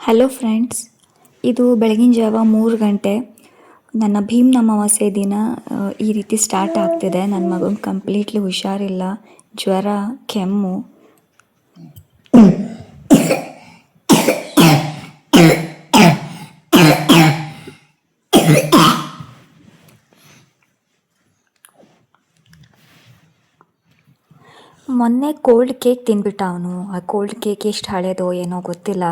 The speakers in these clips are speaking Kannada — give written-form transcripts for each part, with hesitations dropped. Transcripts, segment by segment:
ಹಲೋ ಫ್ರೆಂಡ್ಸ್, ಇದು ಬೆಳಗಿನ ಜಾವ 3 ಗಂಟೆ. ನನ್ನ ಭೀಮ್ ಅಮಾವಾಸ್ಯೆ ದಿನ ಈ ರೀತಿ ಸ್ಟಾರ್ಟ್ ಆಗ್ತಿದೆ. ನನ್ನ ಮಗನ ಕಂಪ್ಲೀಟ್ಲಿ ಹುಷಾರಿಲ್ಲ, ಜ್ವರ, ಕೆಮ್ಮು. ಮೊನ್ನೆ ಕೋಲ್ಡ್ ಕೇಕ್ ತಿಂದ್ಬಿಟ್ಟ ಅವನು. ಆ ಕೋಲ್ಡ್ ಕೇಕ್ ಎಷ್ಟು ಹಳೇದೋ ಏನೋ ಗೊತ್ತಿಲ್ಲ.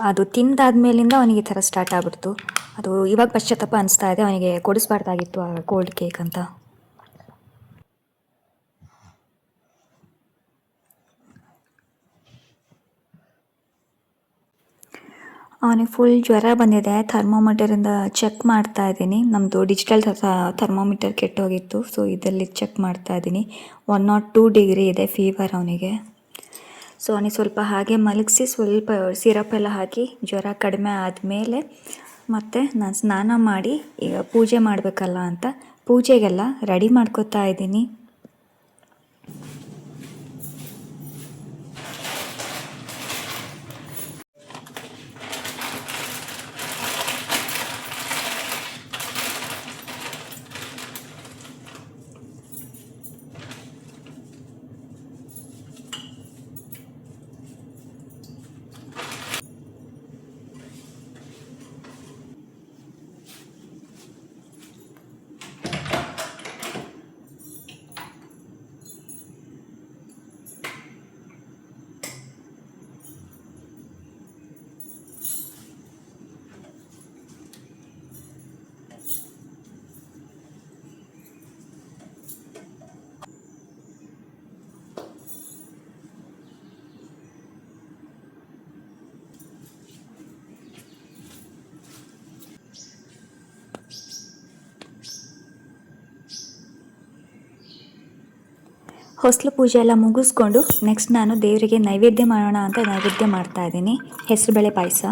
ಅದು ತಿಂದಾದ್ಮೇಲಿಂದ ಅವನಿಗೆ ಈ ಥರ ಸ್ಟಾರ್ಟ್ ಆಗ್ಬಿಡ್ತು. ಅದು ಇವಾಗ ಪಶ್ಚಾತ್ತಾಪ ಅನಿಸ್ತಾ ಇದೆ, ಅವನಿಗೆ ಕೊಡಿಸ್ಬಾರ್ದಾಗಿತ್ತು ಆ ಕೋಲ್ಡ್ ಕೇಕ್ ಅಂತ. ಅವನಿಗೆ ಫುಲ್ ಜ್ವರ ಬಂದಿದೆ. ಥರ್ಮೋಮೀಟರಿಂದ ಚೆಕ್ ಮಾಡ್ತಾ ಇದ್ದೀನಿ. ನಮ್ಮದು ಡಿಜಿಟಲ್ ಥರ್ಮೋಮೀಟರ್ ಕೆಟ್ಟೋಗಿತ್ತು, ಸೊ ಇದರಲ್ಲಿ ಚೆಕ್ ಮಾಡ್ತಾ ಇದ್ದೀನಿ. 102 ಡಿಗ್ರಿ ಇದೆ ಫೀವರ್ ಅವನಿಗೆ. ಸೊ ಅವನಿಗೆ ಸ್ವಲ್ಪ ಹಾಗೆ ಮಲಗಿಸಿ ಸ್ವಲ್ಪ ಸಿರಪ್ ಎಲ್ಲ ಹಾಕಿ ಜ್ವರ ಕಡಿಮೆ ಆದಮೇಲೆ ಮತ್ತು ನಾನು ಸ್ನಾನ ಮಾಡಿ ಈಗ ಪೂಜೆ ಮಾಡಬೇಕಲ್ಲ ಅಂತ ಪೂಜೆಗೆಲ್ಲ ರೆಡಿ ಮಾಡ್ಕೋತಾ ಇದ್ದೀನಿ. ಹೊಸ್ಲು ಪೂಜೆ ಎಲ್ಲ ಮುಗಿಸ್ಕೊಂಡು ನೆಕ್ಸ್ಟ್ ನಾನು ದೇವರಿಗೆ ನೈವೇದ್ಯ ಮಾಡೋಣ ಅಂತ ನೈವೇದ್ಯ ಮಾಡ್ತಾ ಇದ್ದೀನಿ. ಹೆಸರುಬೇಳೆ ಪಾಯಸ.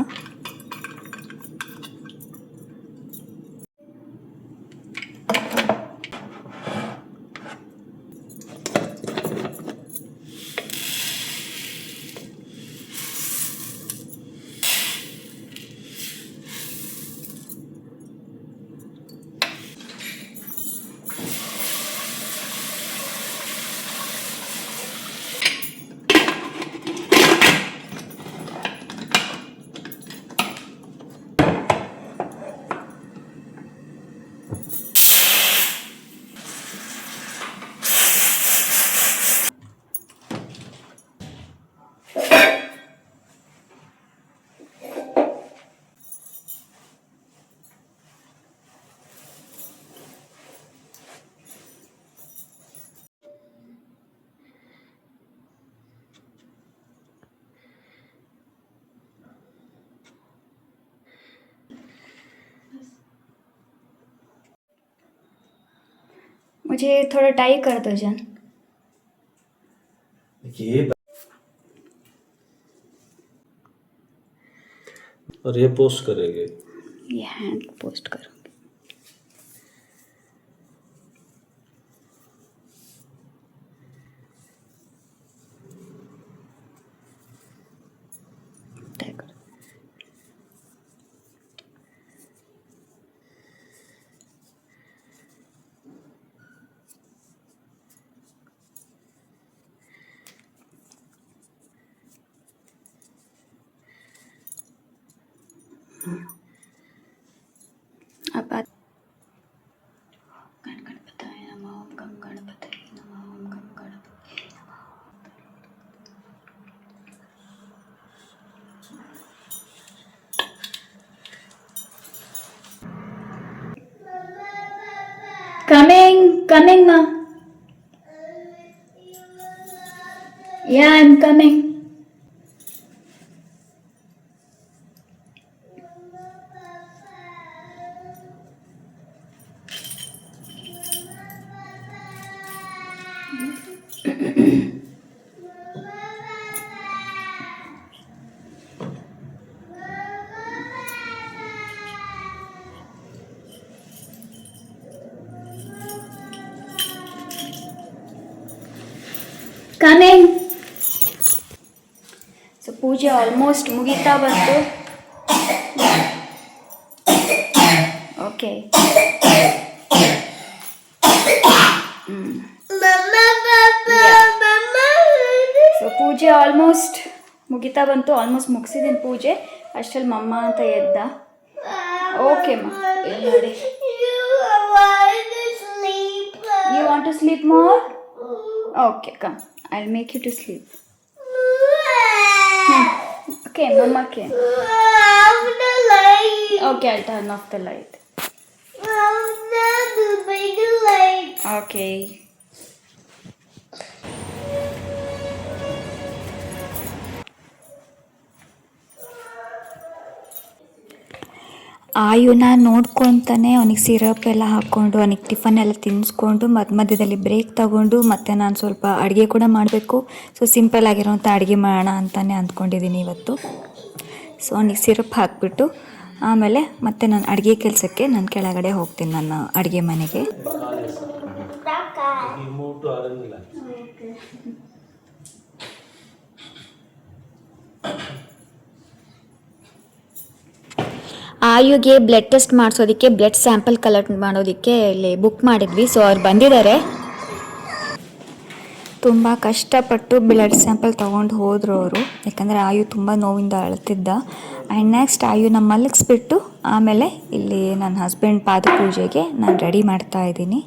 मुझे थोड़ा टाई कर दो जन. और ये पोस्ट करेंगे, ये हैंड पोस्ट करूँगी. टाई कर. अब गणपतये नमः. ओम गं गणपतये नमः. ओम गं गणपतये नमः. Coming, ma. Yeah, I'm coming. Coming. So ಪೂಜೆ ಆಲ್ಮೋಸ್ಟ್ ಮುಗಿತಾ ಬಂತು. ಓಕೆ. ಸೊ ಪೂಜೆ ಆಲ್ಮೋಸ್ಟ್ ಮುಗಿತಾ ಬಂತು. ಆಲ್ಮೋಸ್ಟ್ ಮುಗಿಸಿದ್ದೀನಿ ಪೂಜೆ. ಅಷ್ಟರಲ್ಲಿ ಮಮ್ಮ ಅಂತ ಎದ್ದ. ಓಕೆ ಅಮ್ಮ, ಇಲ್ಲಿ ನೋಡಿ. You want to sleep more? Okay, come, I will make you to sleep. Okay, Mama can. Okay, I'll turn off the light. Okay. ಆಯುನ ನೋಡ್ಕೊತಾನೆ ಅವನಿಗೆ ಸಿರಪ್ ಎಲ್ಲ ಹಾಕ್ಕೊಂಡು ಅವನಿಗೆ ಟಿಫನ್ ಎಲ್ಲ ತಿನ್ನಿಸ್ಕೊಂಡು ಮಧ್ಯದಲ್ಲಿ ಬ್ರೇಕ್ ತಗೊಂಡು ಮತ್ತೆ ನಾನು ಸ್ವಲ್ಪ ಅಡುಗೆ ಕೂಡ ಮಾಡಬೇಕು. ಸೊ ಸಿಂಪಲ್ ಆಗಿರೋಂಥ ಅಡುಗೆ ಮಾಡೋಣ ಅಂತಲೇ ಅಂದ್ಕೊಂಡಿದ್ದೀನಿ ಇವತ್ತು. ಸೊ ಅವನಿಗೆ ಸಿರಪ್ ಹಾಕಿಬಿಟ್ಟು ಆಮೇಲೆ ಮತ್ತೆ ನಾನು ಅಡುಗೆ ಕೆಲಸಕ್ಕೆ ನಾನು ಕೆಳಗಡೆ ಹೋಗ್ತೀನಿ, ನನ್ನ ಅಡುಗೆ ಮನೆಗೆ. ಆಯುಗೆ ಬ್ಲಡ್ ಟೆಸ್ಟ್ ಮಾಡಿಸೋದಕ್ಕೆ, ಬ್ಲಡ್ ಸ್ಯಾಂಪಲ್ ಕಲೆಕ್ಟ್ ಮಾಡೋದಕ್ಕೆ ಇಲ್ಲಿ ಬುಕ್ ಮಾಡಿದ್ವಿ. ಸೊ ಅವ್ರು ಬಂದಿದ್ದಾರೆ. ತುಂಬ ಕಷ್ಟಪಟ್ಟು ಬ್ಲಡ್ ಸ್ಯಾಂಪಲ್ ತೊಗೊಂಡು ಹೋದರು ಅವರು, ಯಾಕಂದರೆ ಆಯು ತುಂಬ ನೋವಿಂದ ಅಳ್ತಿದ್ದ. ಆ್ಯಂಡ್ ನೆಕ್ಸ್ಟ್ ಆಯುನ ಮಲಗಿಸ್ಬಿಟ್ಟು ಆಮೇಲೆ ಇಲ್ಲಿ ನನ್ನ ಹಸ್ಬೆಂಡ್ ಪಾದ ಪೂಜೆಗೆ ನಾನು ರೆಡಿ ಮಾಡ್ತಾ ಇದ್ದೀನಿ.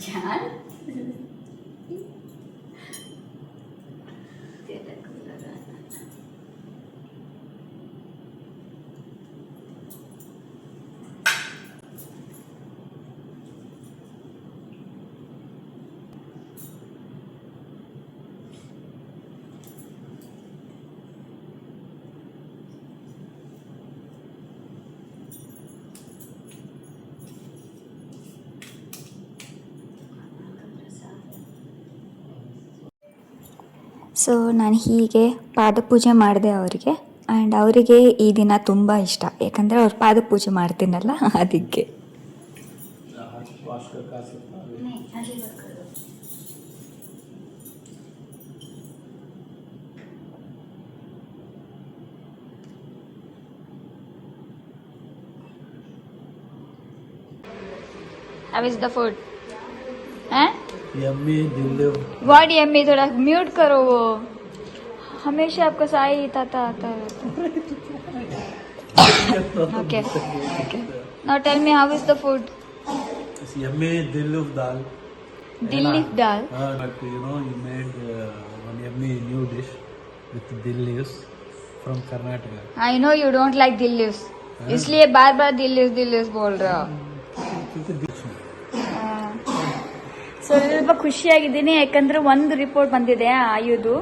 John? ಸೊ ನಾನು ಹೀಗೆ ಪಾದಪೂಜೆ ಮಾಡಿದೆ ಅವರಿಗೆ. ಆ್ಯಂಡ್ ಅವರಿಗೆ ಈ ದಿನ ತುಂಬ ಇಷ್ಟ, ಯಾಕಂದರೆ ಅವ್ರು ಪಾದಪೂಜೆ ಮಾಡ್ತೀನಲ್ಲ ಅದಕ್ಕೆ. How is the food? हैं? Yummy Delhi What yummy? थोड़ा म्यूट करो वो. हमेशा आपका साई ताता आता है. Okay. Okay. Now tell me, how is the food? It's yummy Delhi dal. Dill leaf dal. But you know, you made one yummy new dish with dill leaves from Karnataka. I know you don't like dill leaves. इसलिए बार बार दिल लीव्स बोल रहे हो. ಸ್ವಲ್ಪ ಖುಷಿಯಾಗಿದ್ದೀನಿ ಯಾಕಂದ್ರೆ ಒಂದು ರಿಪೋರ್ಟ್ ಬಂದಿದೆ ಆಯುದು,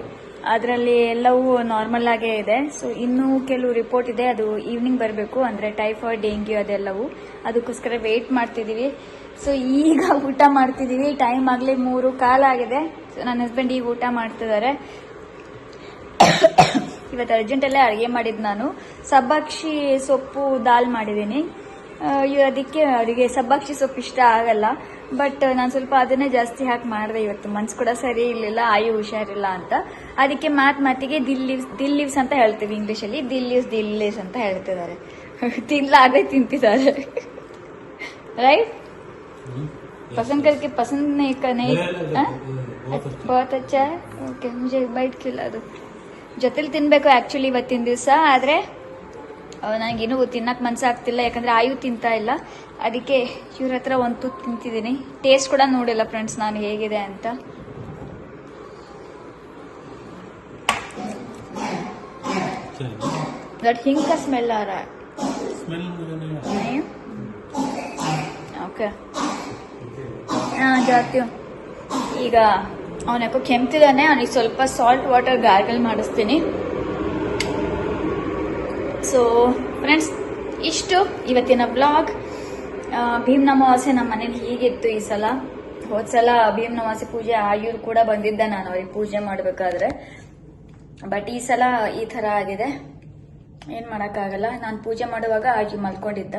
ಅದರಲ್ಲಿ ಎಲ್ಲವೂ ನಾರ್ಮಲ್ ಆಗೇ ಇದೆ. ಸೊ ಇನ್ನೂ ಕೆಲವು ರಿಪೋರ್ಟ್ ಇದೆ, ಅದು ಈವ್ನಿಂಗ್ ಬರಬೇಕು, ಅಂದ್ರೆ ಟೈಫಾಯ್ಡ್, ಡೆಂಗ್ಯೂ ಅದೆಲ್ಲವೂ. ಅದಕ್ಕೋಸ್ಕರ ವೇಟ್ ಮಾಡ್ತಿದೀವಿ. ಸೊ ಈಗ ಊಟ ಮಾಡ್ತಿದೀವಿ. ಟೈಮ್ ಆಗ್ಲಿ 3:15 ಆಗಿದೆ. ನನ್ನ ಹಸ್ಬೆಂಡ್ ಈಗ ಊಟ ಮಾಡ್ತಿದ್ದಾರೆ. ಇವತ್ತು ಅರ್ಜೆಂಟಲ್ಲೇ ಅಡುಗೆ ಮಾಡಿದ್ ನಾನು. ಸಬ್ಬಾಕ್ಷಿ ಸೊಪ್ಪು ದಾಲ್ ಮಾಡಿದ್ದೀನಿ. ಅದಕ್ಕೆ ಅವರಿಗೆ ಸಬ್ಬಾಕ್ಷಿ ಸೊಪ್ಪು ಇಷ್ಟ ಆಗಲ್ಲ, ಬಟ್ ನಾನು ಸ್ವಲ್ಪ ಅದನ್ನೇ ಜಾಸ್ತಿ ಹಾಕಿ ಮಾಡಿದೆ ಇವತ್ತು. ಮನ್ಸು ಕೂಡ ಸರಿ ಇರಲಿಲ್ಲ, ಆಯು ಹುಷಾರಿಲ್ಲ ಅಂತ. ಅದಕ್ಕೆ ಮಾತಿಗೆ ದಿಲ್ ಲೀವ್ಸ್ ಅಂತ ಹೇಳ್ತೀವಿ ಇಂಗ್ಲೀಷಲ್ಲಿ. ದಿಲ್ ಲೀವ್ಸ್ ಅಂತ ಹೇಳ್ತಿದ್ದಾರೆ. ತಿನ್ಲಾಗದೆ ತಿಂತಿದ್ದಾರೆ. ರೈಟ್? पसंद करके पसंद नहीं बहुत अच्छा है. ओके, मुझे ಬೈಟ್ ಅದು ಜೊತೆಲಿ ತಿನ್ಬೇಕು ಆಕ್ಚುಲಿ ಇವತ್ತಿನ ದಿವಸ. ಆದ್ರೆ ನನಗೇನು ತಿನ್ನಕ್ ಮನ್ಸಾಗ್ತಿಲ್ಲ, ಯಾಕಂದ್ರೆ ಆಯು ತಿಂತಾ ಇಲ್ಲ. ಅದಕ್ಕೆ ಇವ್ರ ಹತ್ರ ಒಂದು ತುತ್ತು ತಿಂತಿದ್ದೀನಿ. ಟೇಸ್ಟ್ ಕೂಡ ನೋಡಿಲ್ಲ ಫ್ರೆಂಡ್ಸ್ ನಾನು ಹೇಗಿದೆ ಅಂತ. बट हिंग का स्मेल आ रहा है. स्मेल नहीं. ओके, ಜಾತಿ ಈಗ ಅವನ ಯಾಕೋ ಕೆಮ್ತಿದ್ದಾನೆ. ಅವನಿಗೆ ಸ್ವಲ್ಪ ಸಾಲ್ಟ್ ವಾಟರ್ ಗಾರ್ಗಲ್ ಮಾಡಿಸ್ತೀನಿ. ಸೊ ಫ್ರೆಂಡ್ಸ್, ಇಷ್ಟು ಇವತ್ತಿನ ಬ್ಲಾಗ್. ಭೀಮ್ ಅಮಾವಾಸ್ಯೆ ನಮ್ಮ ಮನೇಲಿ ಹೀಗಿತ್ತು ಈ ಸಲ. ಹೋದ್ಸಲ ಭೀಮ್ ಅಮಾವಾಸ್ಯೆ ಪೂಜೆ ಆಯುರ್ ಕೂಡ ಬಂದಿದ್ದ ನಾನು ಅವ್ರಿಗೆ ಪೂಜೆ ಮಾಡಬೇಕಾದ್ರೆ. ಬಟ್ ಈ ಸಲ ಈ ತರ ಆಗಿದೆ, ಏನ್ ಮಾಡಕ್ಕಾಗಲ್ಲ. ನಾನು ಪೂಜೆ ಮಾಡುವಾಗ ಆಯು ಮಲ್ಕೊಂಡಿದ್ದ.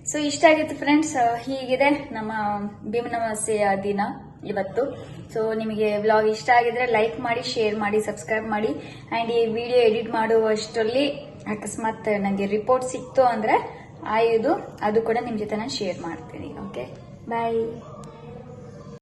ಸೊ ಇಷ್ಟ ಆಗಿತ್ತು ಫ್ರೆಂಡ್ಸ್. ಹೀಗಿದೆ ನಮ್ಮ ಭೀಮ್ ಅಮಾವಾಸ್ಯೆಯ ದಿನ ಇವತ್ತು. ಸೊ ನಿಮಗೆ ವ್ಲಾಗ್ ಇಷ್ಟ ಆಗಿದ್ರೆ ಲೈಕ್ ಮಾಡಿ, ಶೇರ್ ಮಾಡಿ, ಸಬ್ಸ್ಕ್ರೈಬ್ ಮಾಡಿ. ಅಂಡ್ ಈ ವಿಡಿಯೋ ಎಡಿಟ್ ಮಾಡುವಷ್ಟರಲ್ಲಿ ಅಕಸ್ಮಾತ್ ನನಗೆ ರಿಪೋರ್ಟ್ ಸಿಕ್ತು ಅಂದ್ರೆ ಆಯುದು ಅದು ಕೂಡ ನಿಮ್ ಜೊತೆ ನಾನು ಶೇರ್ ಮಾಡ್ತೀನಿ. ಓಕೆ, ಬಾಯ್.